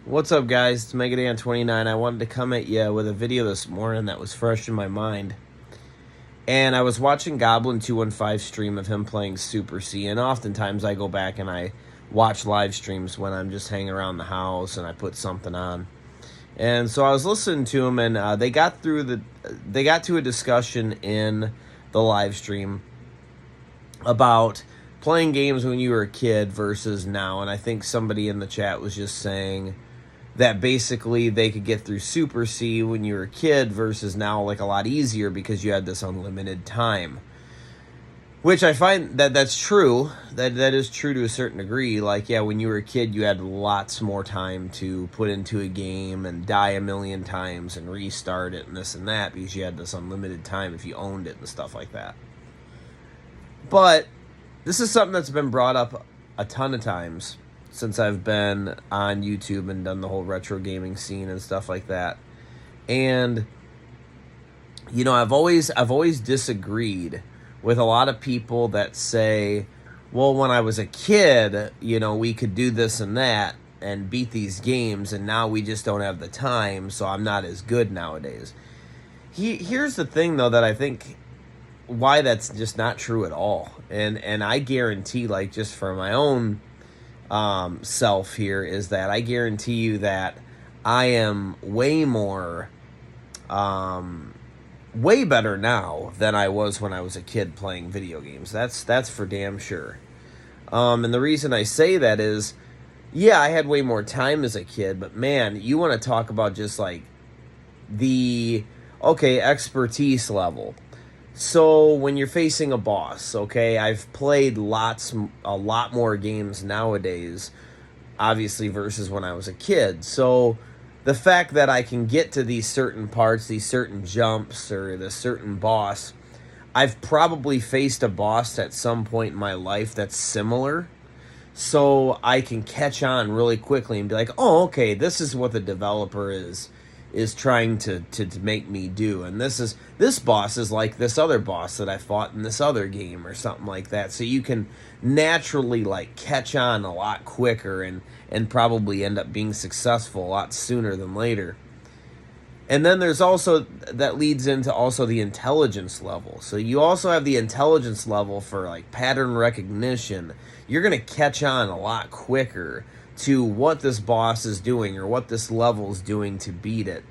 What's up, guys? It's Megadan29. I wanted to come at you with a video this morning that was fresh in my mind. And I was watching Goblin215 stream of him playing Super C, and oftentimes I go back and I watch live streams when I'm just hanging around the house and I put something on. And so I was listening to him, and they got to a discussion in the live stream about playing games when you were a kid versus now. And I think somebody in the chat was just saying that basically they could get through Super C when you were a kid versus now, like, a lot easier because you had this unlimited time. Which I find that's true. That is true to a certain degree. Like, yeah, when you were a kid, you had lots more time to put into a game and die a million times and restart it and this and that because you had this unlimited time if you owned it and stuff like that. But this is something that's been brought up a ton of times since I've been on YouTube and done the whole retro gaming scene and stuff like that. And you know, I've always disagreed with a lot of people that say, well, when I was a kid, you know, we could do this and that and beat these games, and now we just don't have the time, so I'm not as good nowadays. Here's the thing, though, that I think why that's just not true at all. And I guarantee, like, just for my own self here, is that I guarantee you that I am way better now than I was when I was a kid playing video games. That's for damn sure. And the reason I say that is, yeah, I had way more time as a kid, but man, you want to talk about just like the expertise level. So when you're facing a boss, okay, I've played a lot more games nowadays, obviously, versus when I was a kid. So the fact that I can get to these certain parts, these certain jumps, or this certain boss, I've probably faced a boss at some point in my life that's similar. So I can catch on really quickly and be like, oh, okay, this is what the developer is trying to make me do, and this boss is like this other boss that I fought in this other game or something like that. So you can naturally like catch on a lot quicker and probably end up being successful a lot sooner than later. And then there's also, that leads into also the intelligence level. So you also have the intelligence level for like pattern recognition. You're going to catch on a lot quicker to what this boss is doing or what this level is doing to beat it.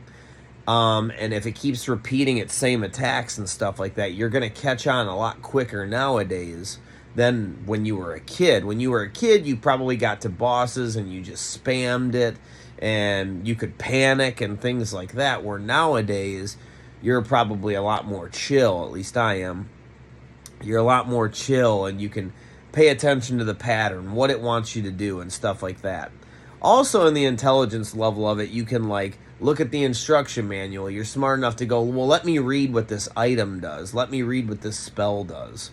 And if it keeps repeating its same attacks and stuff like that, you're going to catch on a lot quicker nowadays than when you were a kid. When you were a kid, you probably got to bosses and you just spammed it and you could panic and things like that, where nowadays you're probably a lot more chill. At least I am. You're a lot more chill and you can pay attention to the pattern, what it wants you to do, and stuff like that. Also, in the intelligence level of it, you can like look at the instruction manual. You're smart enough to go, well, let me read what this item does. Let me read what this spell does.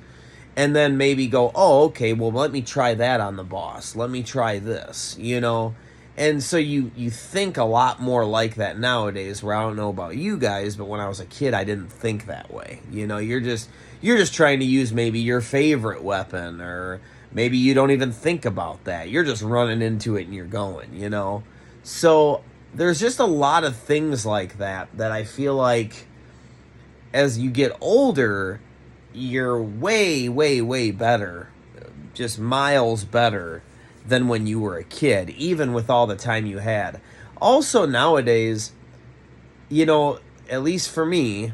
And then maybe go, oh, okay, well, let me try that on the boss. Let me try this, you know? And so you think a lot more like that nowadays, where I don't know about you guys, but when I was a kid, I didn't think that way. You know, you're just trying to use maybe your favorite weapon, or maybe you don't even think about that. You're just running into it and you're going, you know? So there's just a lot of things like that I feel like as you get older, you're way, way, way better, just miles better than when you were a kid, even with all the time you had. Also nowadays, you know, at least for me,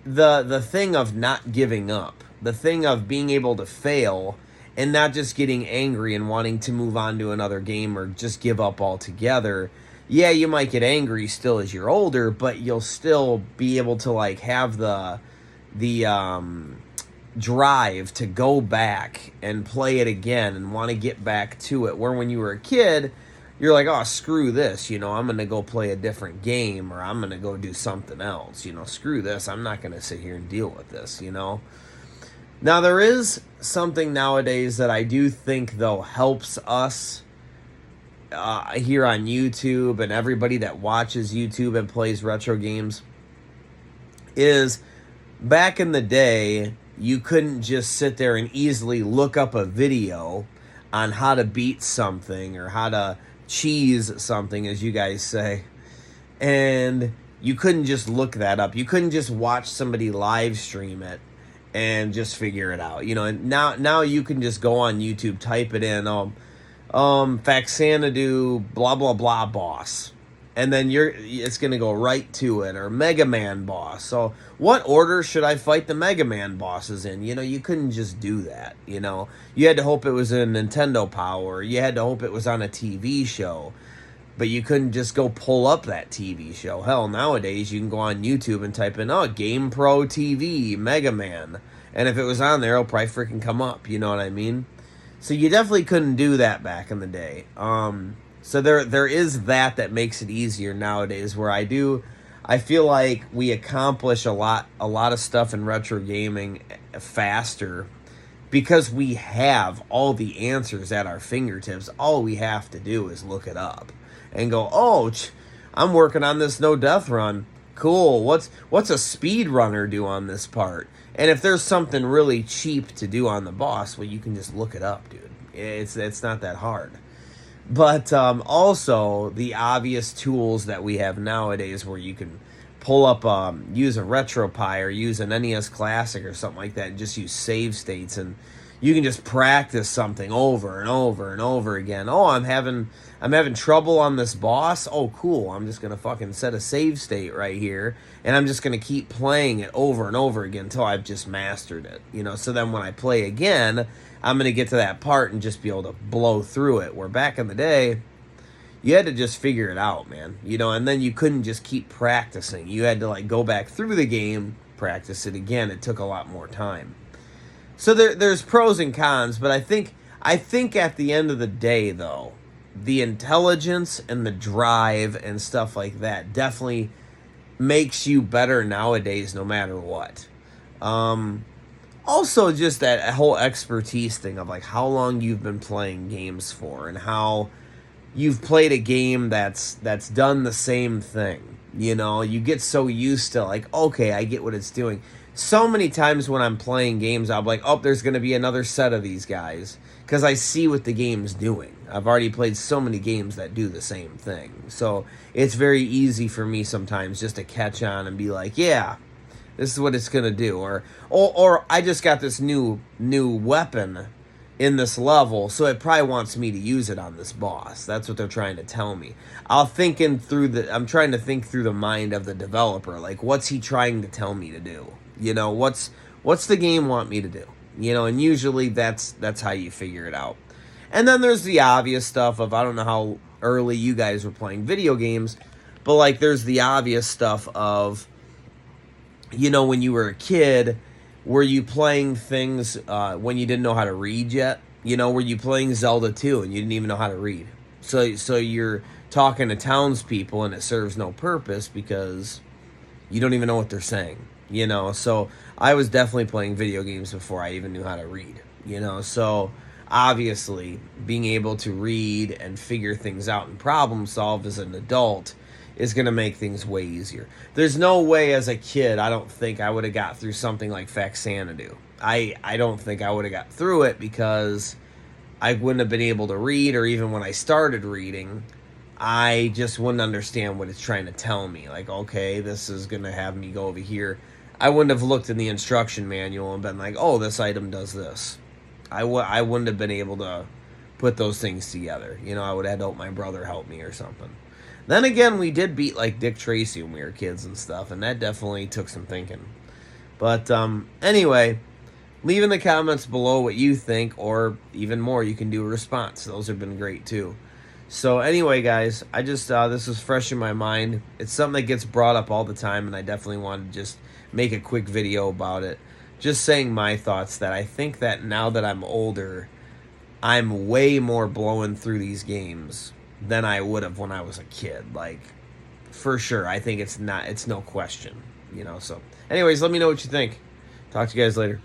the thing of not giving up, the thing of being able to fail and not just getting angry and wanting to move on to another game or just give up altogether. Yeah, you might get angry still as you're older, but you'll still be able to like have the drive to go back and play it again and want to get back to it. Where when you were a kid, you're like, oh, screw this, you know, I'm going to go play a different game, or I'm going to go do something else, you know, screw this, I'm not going to sit here and deal with this, you know. Now, there is something nowadays that I do think, though, helps us here on YouTube and everybody that watches YouTube and plays retro games, is back in the day, you couldn't just sit there and easily look up a video on how to beat something or how to cheese something, as you guys say, and you couldn't just look that up. You couldn't just watch somebody live stream it and just figure it out. You know, and now you can just go on YouTube, type it in, Faxanadu blah blah blah boss, and then it's gonna go right to it, or Mega Man boss. So what order should I fight the Mega Man bosses in? You know, you couldn't just do that. You know, you had to hope it was in Nintendo Power. You had to hope it was on a TV show. But you couldn't just go pull up that TV show. Hell, nowadays you can go on YouTube and type in, Game Pro TV, Mega Man. And if it was on there, it'll probably freaking come up. You know what I mean? So you definitely couldn't do that back in the day. So there is that makes it easier nowadays, where I feel like we accomplish a lot of stuff in retro gaming faster because we have all the answers at our fingertips. All we have to do is look it up and go, I'm working on this no death run. Cool. What's a speedrunner do on this part? And if there's something really cheap to do on the boss, well, you can just look it up, dude. It's not that hard. But also the obvious tools that we have nowadays, where you can pull up, use a RetroPie or use an NES Classic or something like that, and just use save states, and you can just practice something over and over and over again. I'm having trouble on this boss. Oh, cool. I'm just going to fucking set a save state right here, and I'm just going to keep playing it over and over again until I've just mastered it. You know, so then when I play again, I'm going to get to that part and just be able to blow through it. Where back in the day, you had to just figure it out, man. You know, and then you couldn't just keep practicing. You had to, like, go back through the game, practice it again. It took a lot more time. So there's pros and cons, but I think at the end of the day, though, the intelligence and the drive and stuff like that definitely makes you better nowadays, no matter what. Also, just that whole expertise thing of, like, how long you've been playing games for, and how you've played a game that's done the same thing. You know, you get so used to, like, okay, I get what it's doing. So many times when I'm playing games, I'll be like, there's going to be another set of these guys, because I see what the game's doing. I've already played so many games that do the same thing. So it's very easy for me sometimes just to catch on and be like, yeah, this is what it's going to do. Or I just got this new weapon in this level, so it probably wants me to use it on this boss. That's what they're trying to tell me. I'm trying to think through the mind of the developer. Like, what's he trying to tell me to do? You know, what's the game want me to do? You know, and usually that's how you figure it out. And then there's the obvious stuff of, I don't know how early you guys were playing video games, but, like, there's the obvious stuff of, you know, when you were a kid, were you playing things when you didn't know how to read yet? You know, were you playing Zelda 2 and you didn't even know how to read? So you're talking to townspeople and it serves no purpose because you don't even know what they're saying. You know, so I was definitely playing video games before I even knew how to read. You know, so obviously being able to read and figure things out and problem solve as an adult is going to make things way easier. There's no way as a kid, I don't think I would have got through something like Faxanadu. I don't think I would have got through it because I wouldn't have been able to read, or even when I started reading, I just wouldn't understand what it's trying to tell me. Like, okay, this is going to have me go over here. I wouldn't have looked in the instruction manual and been like, this item does this. I wouldn't have been able to put those things together. You know, I would have had to hope my brother help me or something. Then again, we did beat, like, Dick Tracy when we were kids and stuff, and that definitely took some thinking. But anyway, leave in the comments below what you think, or even more, you can do a response. Those have been great too. So anyway, guys, I just this was fresh in my mind. It's something that gets brought up all the time, and I definitely wanted to just make a quick video about it. Just saying my thoughts, that I think that now that I'm older, I'm way more blowing through these games than I would have when I was a kid. Like, for sure. I think it's no question. You know, so anyways, let me know what you think. Talk to you guys later.